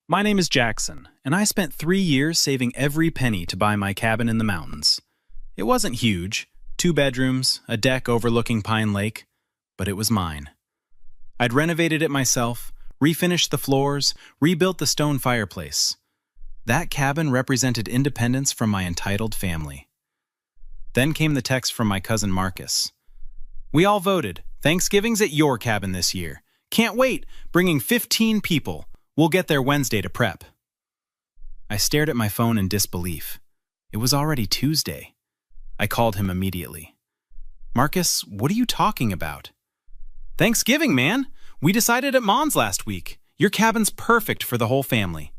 My name is Jackson, and I spent 3 years saving every penny to buy my cabin in the mountains. It wasn't huge, 2 bedrooms, a deck overlooking Pine Lake, but it was mine. I'd renovated it myself, refinished the floors, rebuilt the stone fireplace. That cabin represented independence from my entitled family. Then came the text from my cousin Marcus. "We all voted. Thanksgiving's at your cabin this year. Can't wait, bringing 15 people. We'll get there Wednesday to prep." I stared at my phone in disbelief. It was already Tuesday. I called him immediately. "Marcus, what are you talking about?" "Thanksgiving, man! We decided at Mom's last week. Your cabin's perfect for the whole family."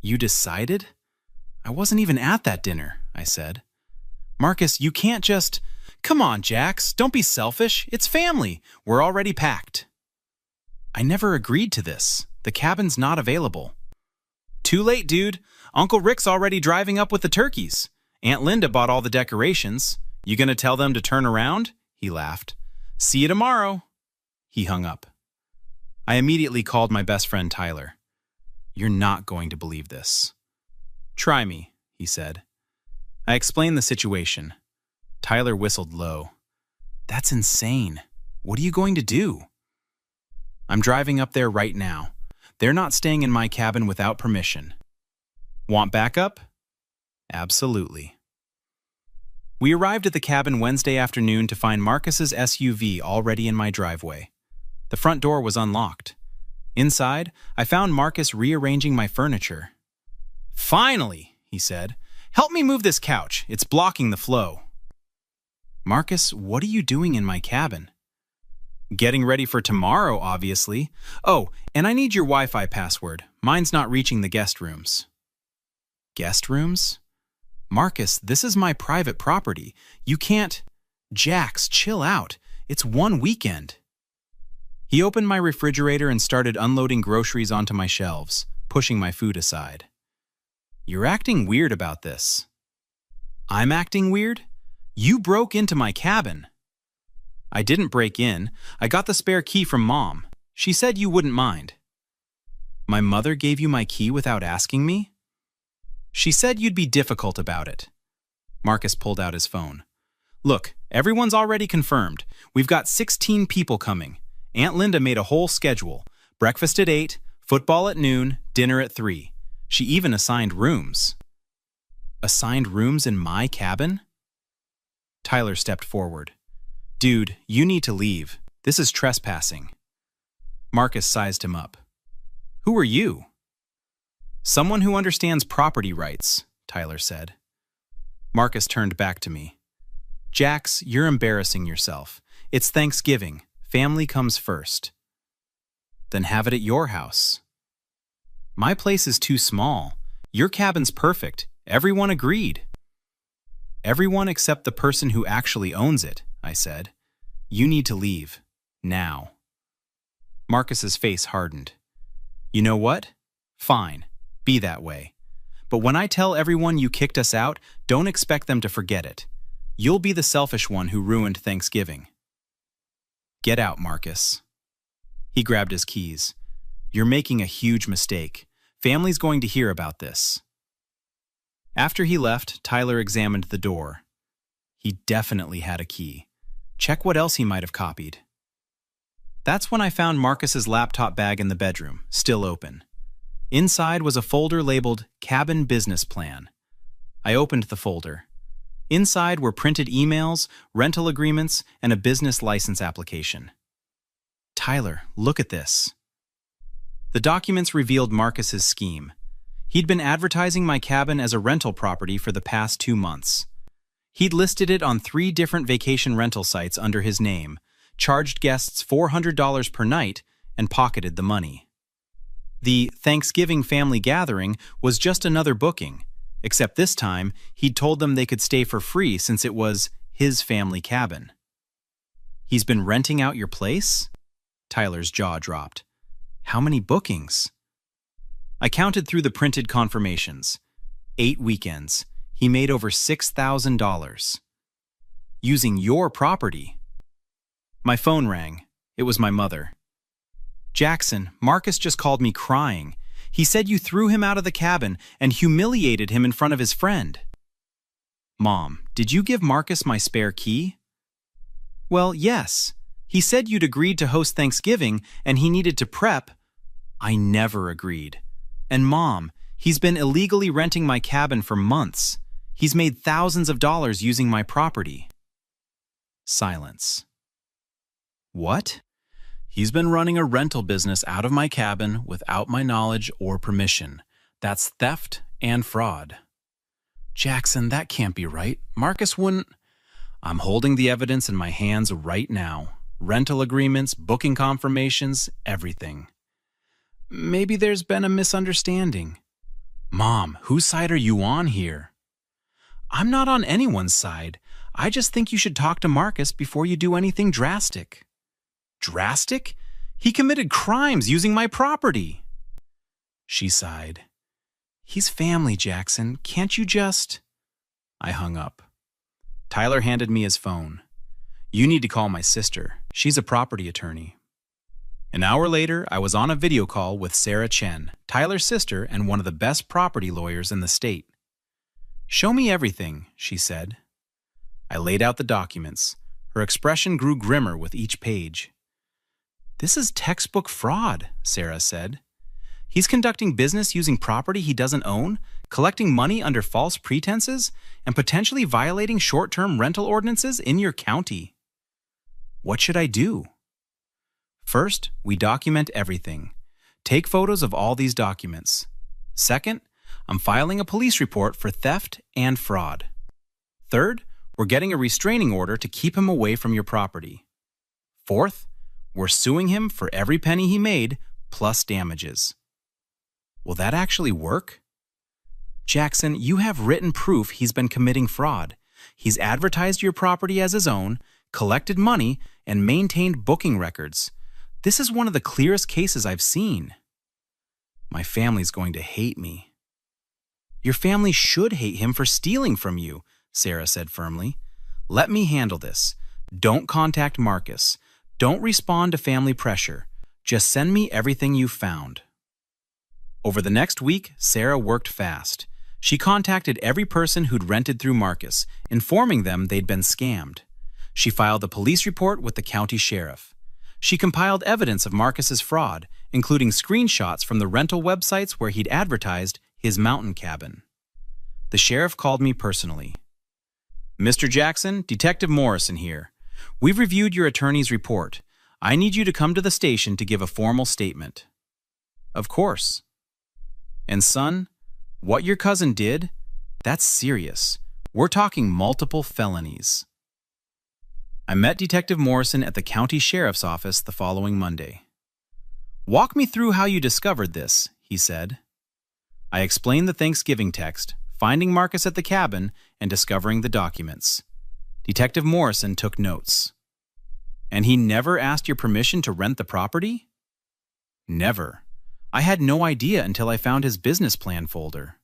"You decided?" "I wasn't even at that dinner," I said. "Marcus, you can't just—" "Come on, Jax, don't be selfish. It's family. We're already packed." "I never agreed to this. The cabin's not available." "Too late, dude. Uncle Rick's already driving up with the turkeys. Aunt Linda bought all the decorations. You gonna tell them to turn around?" He laughed. "See you tomorrow." He hung up. I immediately called my best friend Tyler. "You're not going to believe this." "Try me," he said. I explained the situation. Tyler whistled low. "That's insane. What are you going to do?" "I'm driving up there right now. They're not staying in my cabin without permission." "Want backup?" "Absolutely." We arrived at the cabin Wednesday afternoon to find Marcus's SUV already in my driveway. The front door was unlocked. Inside, I found Marcus rearranging my furniture. "Finally," he said. "Help me move this couch. It's blocking the flow." "Marcus, what are you doing in my cabin?" "Getting ready for tomorrow, obviously. Oh, and I need your Wi-Fi password. Mine's not reaching the guest rooms." "Guest rooms?" "Marcus, this is my private property. You can't—" "Jax, chill out. It's one weekend." He opened my refrigerator and started unloading groceries onto my shelves, pushing my food aside. "You're acting weird about this." "I'm acting weird? You broke into my cabin." "I didn't break in. I got the spare key from Mom. She said you wouldn't mind." "My mother gave you my key without asking me?" "She said you'd be difficult about it." Marcus pulled out his phone. "Look, everyone's already confirmed. We've got 16 people coming. Aunt Linda made a whole schedule. Breakfast at 8, football at noon, dinner at 3. She even assigned rooms." "Assigned rooms in my cabin?" Tyler stepped forward. "Dude, you need to leave. This is trespassing." Marcus sized him up. "Who are you?" "Someone who understands property rights," Tyler said. Marcus turned back to me. "Jax, you're embarrassing yourself. It's Thanksgiving. Family comes first." "Then have it at your house." "My place is too small. Your cabin's perfect. Everyone agreed." "Everyone except the person who actually owns it," I said. "You need to leave. Now." Marcus's face hardened. "You know what? Fine. Be that way. But when I tell everyone you kicked us out, don't expect them to forget it. You'll be the selfish one who ruined Thanksgiving." "Get out, Marcus." He grabbed his keys. "You're making a huge mistake. Family's going to hear about this." After he left, Tyler examined the door. He definitely had a key. Check what else he might have copied. That's when I found Marcus's laptop bag in the bedroom, still open. Inside was a folder labeled Cabin Business Plan. I opened the folder. Inside were printed emails, rental agreements, and a business license application. "Tyler, look at this." The documents revealed Marcus's scheme. He'd been advertising my cabin as a rental property for the past 2 months. He'd listed it on 3 different vacation rental sites under his name, charged guests $400 per night, and pocketed the money. The Thanksgiving family gathering was just another booking, except this time he'd told them they could stay for free since it was his family cabin. "He's been renting out your place?" Tyler's jaw dropped. "How many bookings?" I counted through the printed confirmations. 8 weekends. He made over $6,000. Using your property. My phone rang. It was my mother. "Jackson, Marcus just called me crying. He said you threw him out of the cabin and humiliated him in front of his friend. Mom, did you give Marcus my spare key? Well, yes. He said you'd agreed to host Thanksgiving and he needed to prep. I never agreed. And Mom, he's been illegally renting my cabin for months. He's made thousands of dollars using my property. Silence. What? He's been running a rental business out of my cabin without my knowledge or permission. That's theft and fraud. Jackson, that can't be right. Marcus wouldn't. I'm holding the evidence in my hands right now. Rental agreements, booking confirmations, everything. Maybe there's been a misunderstanding. Mom, whose side are you on here? I'm not on anyone's side. I just think you should talk to Marcus before you do anything drastic. Drastic? He committed crimes using my property. She sighed. He's family, Jackson. Can't you just... I hung up. Tyler handed me his phone. You need to call my sister. She's a property attorney. An hour later, I was on a video call with Sarah Chen, Tyler's sister and one of the best property lawyers in the state. Show me everything, she said. I laid out the documents. Her expression grew grimmer with each page. This is textbook fraud, Sarah said. He's conducting business using property he doesn't own, collecting money under false pretenses, and potentially violating short-term rental ordinances in your county. What should I do? First, we document everything. Take photos of all these documents. Second, I'm filing a police report for theft and fraud. Third, we're getting a restraining order to keep him away from your property. Fourth, we're suing him for every penny he made, plus damages. Will that actually work? Jackson, you have written proof he's been committing fraud. He's advertised your property as his own, collected money, and maintained booking records. This is one of the clearest cases I've seen. My family's going to hate me. Your family should hate him for stealing from you, Sarah said firmly. Let me handle this. Don't contact Marcus. Don't respond to family pressure. Just send me everything you've found. Over the next week, Sarah worked fast. She contacted every person who'd rented through Marcus, informing them they'd been scammed. She filed a police report with the county sheriff. She compiled evidence of Marcus's fraud, including screenshots from the rental websites where he'd advertised his mountain cabin. The sheriff called me personally. Mr. Jackson, Detective Morrison here. We've reviewed your attorney's report. I need you to come to the station to give a formal statement. Of course. And son, what your cousin did, that's serious. We're talking multiple felonies. I met Detective Morrison at the county sheriff's office the following Monday. Walk me through how you discovered this, he said. I explained the Thanksgiving text, finding Marcus at the cabin, and discovering the documents. Detective Morrison took notes. And he never asked your permission to rent the property? Never. I had no idea until I found his business plan folder.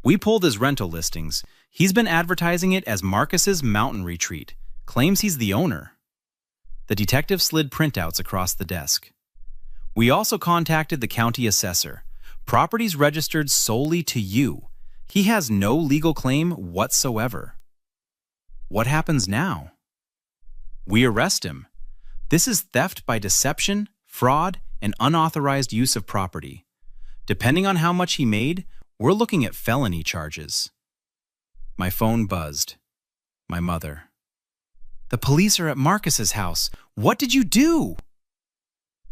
We pulled his rental listings. He's been advertising it as Marcus's mountain retreat, claims he's the owner. The detective slid printouts across the desk. We also contacted the county assessor. Property's registered solely to you. He has no legal claim whatsoever. What happens now? We arrest him. This is theft by deception, fraud, and unauthorized use of property. Depending on how much he made, we're looking at felony charges. My phone buzzed. My mother. The police are at Marcus's house. What did you do?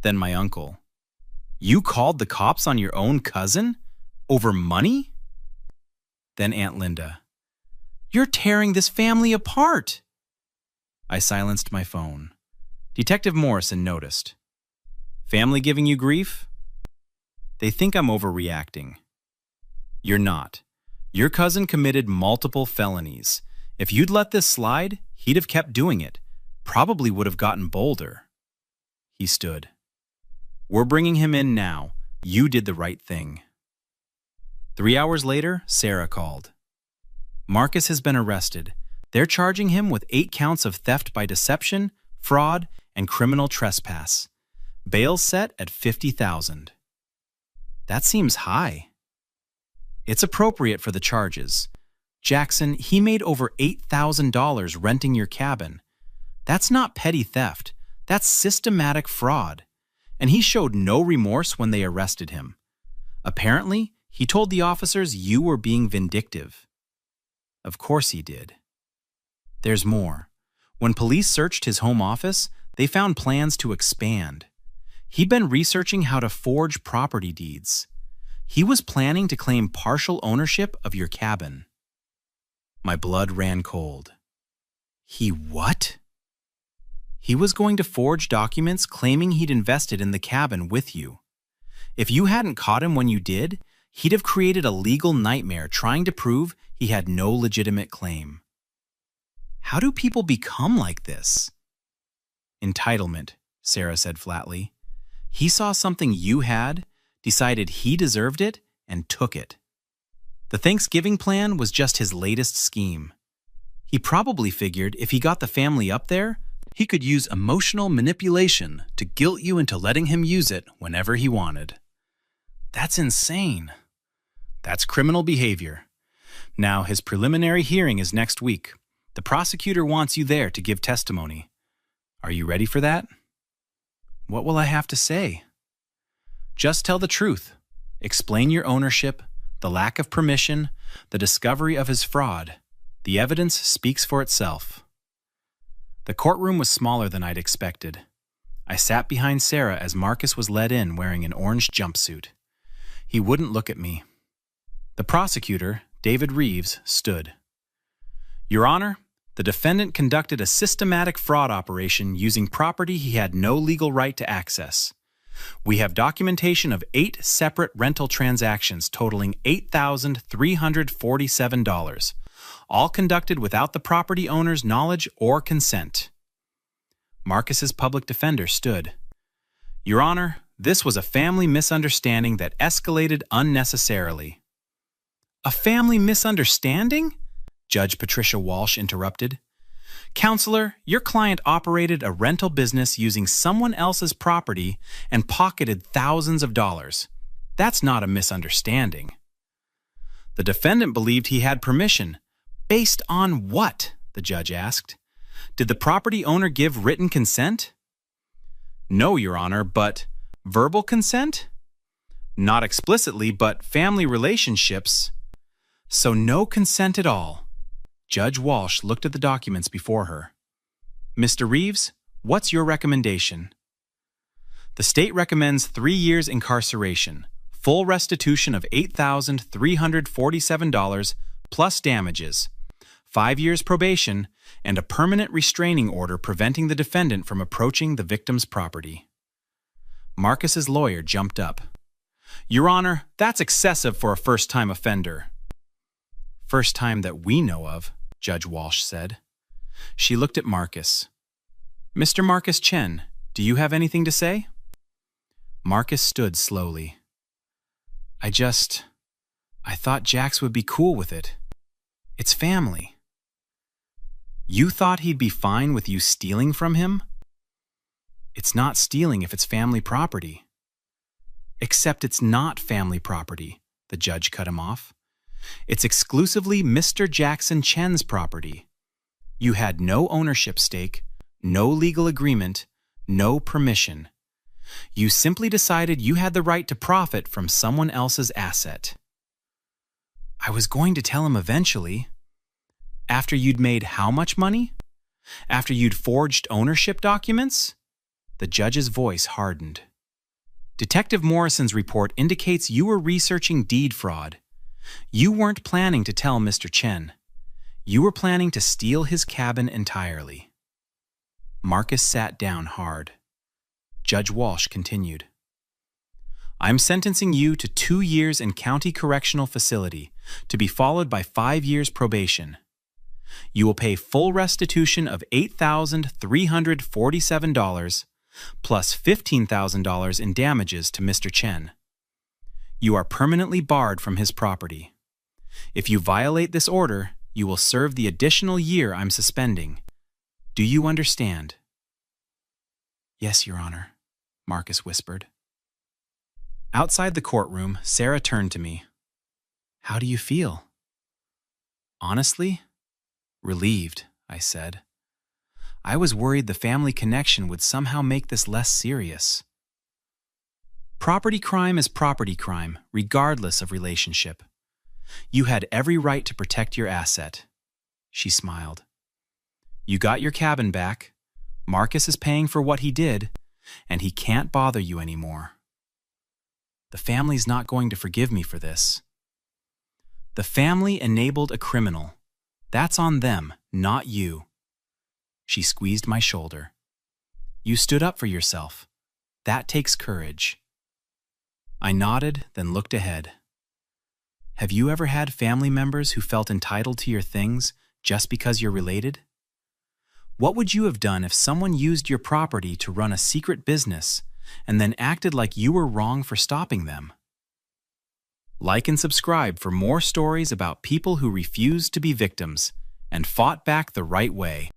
Then my uncle. You called the cops on your own cousin? Over money? Then Aunt Linda. You're tearing this family apart. I silenced my phone. Detective Morrison noticed. Family giving you grief? They think I'm overreacting. You're not. Your cousin committed multiple felonies. If you'd let this slide, he'd have kept doing it. Probably would have gotten bolder. He stood. We're bringing him in now. You did the right thing. 3 hours later, Sarah called. Marcus has been arrested. They're charging him with 8 counts of theft by deception, fraud, and criminal trespass. Bail set at $50,000. That seems high. It's appropriate for the charges. Jackson, he made over $8,000 renting your cabin. That's not petty theft. That's systematic fraud. And he showed no remorse when they arrested him. Apparently, he told the officers you were being vindictive. Of course he did. There's more. When police searched his home office, they found plans to expand. He'd been researching how to forge property deeds. He was planning to claim partial ownership of your cabin. My blood ran cold. He what? He was going to forge documents claiming he'd invested in the cabin with you. If you hadn't caught him when you did, he'd have created a legal nightmare trying to prove he had no legitimate claim. How do people become like this? Entitlement, Sarah said flatly. He saw something you had, decided he deserved it, and took it. The Thanksgiving plan was just his latest scheme. He probably figured if he got the family up there, he could use emotional manipulation to guilt you into letting him use it whenever he wanted. That's insane. That's criminal behavior. Now, his preliminary hearing is next week. The prosecutor wants you there to give testimony. Are you ready for that? What will I have to say? Just tell the truth. Explain your ownership, the lack of permission, the discovery of his fraud. The evidence speaks for itself. The courtroom was smaller than I'd expected. I sat behind Sarah as Marcus was led in wearing an orange jumpsuit. He wouldn't look at me. The prosecutor, David Reeves, stood. Your Honor, the defendant conducted a systematic fraud operation using property he had no legal right to access. We have documentation of 8 separate rental transactions totaling $8,347, all conducted without the property owner's knowledge or consent. Marcus's public defender stood. Your Honor, this was a family misunderstanding that escalated unnecessarily. A family misunderstanding? Judge Patricia Walsh interrupted. Counselor, your client operated a rental business using someone else's property and pocketed thousands of dollars. That's not a misunderstanding. The defendant believed he had permission. Based on what? The judge asked. Did the property owner give written consent? No, Your Honor, but verbal consent? Not explicitly, but family relationships. So no consent at all. Judge Walsh looked at the documents before her. Mr. Reeves, what's your recommendation? The state recommends 3 years incarceration, full restitution of $8,347 plus damages, 5 years probation, and a permanent restraining order preventing the defendant from approaching the victim's property. Marcus's lawyer jumped up. Your Honor, that's excessive for a first-time offender. First time that we know of, Judge Walsh said. She looked at Marcus. Mr. Marcus Chen, do you have anything to say? Marcus stood slowly. I thought Jax would be cool with it. It's family. You thought he'd be fine with you stealing from him? It's not stealing if it's family property. Except it's not family property, the judge cut him off. It's exclusively Mr. Jackson Chen's property. You had no ownership stake, no legal agreement, no permission. You simply decided you had the right to profit from someone else's asset. I was going to tell him eventually. After you'd made how much money? After you'd forged ownership documents? The judge's voice hardened. Detective Morrison's report indicates you were researching deed fraud. You weren't planning to tell Mr. Chen. You were planning to steal his cabin entirely. Marcus sat down hard. Judge Walsh continued. I'm sentencing you to 2 years in county correctional facility, to be followed by 5 years probation. You will pay full restitution of $8,347 plus $15,000 in damages to Mr. Chen. You are permanently barred from his property. If you violate this order, you will serve the additional year I'm suspending. Do you understand? Yes, Your Honor, Marcus whispered. Outside the courtroom, Sarah turned to me. "How do you feel?" "Honestly, relieved," I said. I was worried the family connection would somehow make this less serious. Property crime is property crime, regardless of relationship. You had every right to protect your asset. She smiled. You got your cabin back. Marcus is paying for what he did, and he can't bother you anymore. The family's not going to forgive me for this. The family enabled a criminal. That's on them, not you. She squeezed my shoulder. You stood up for yourself. That takes courage. I nodded, then looked ahead. Have you ever had family members who felt entitled to your things just because you're related? What would you have done if someone used your property to run a secret business and then acted like you were wrong for stopping them? Like and subscribe for more stories about people who refused to be victims and fought back the right way.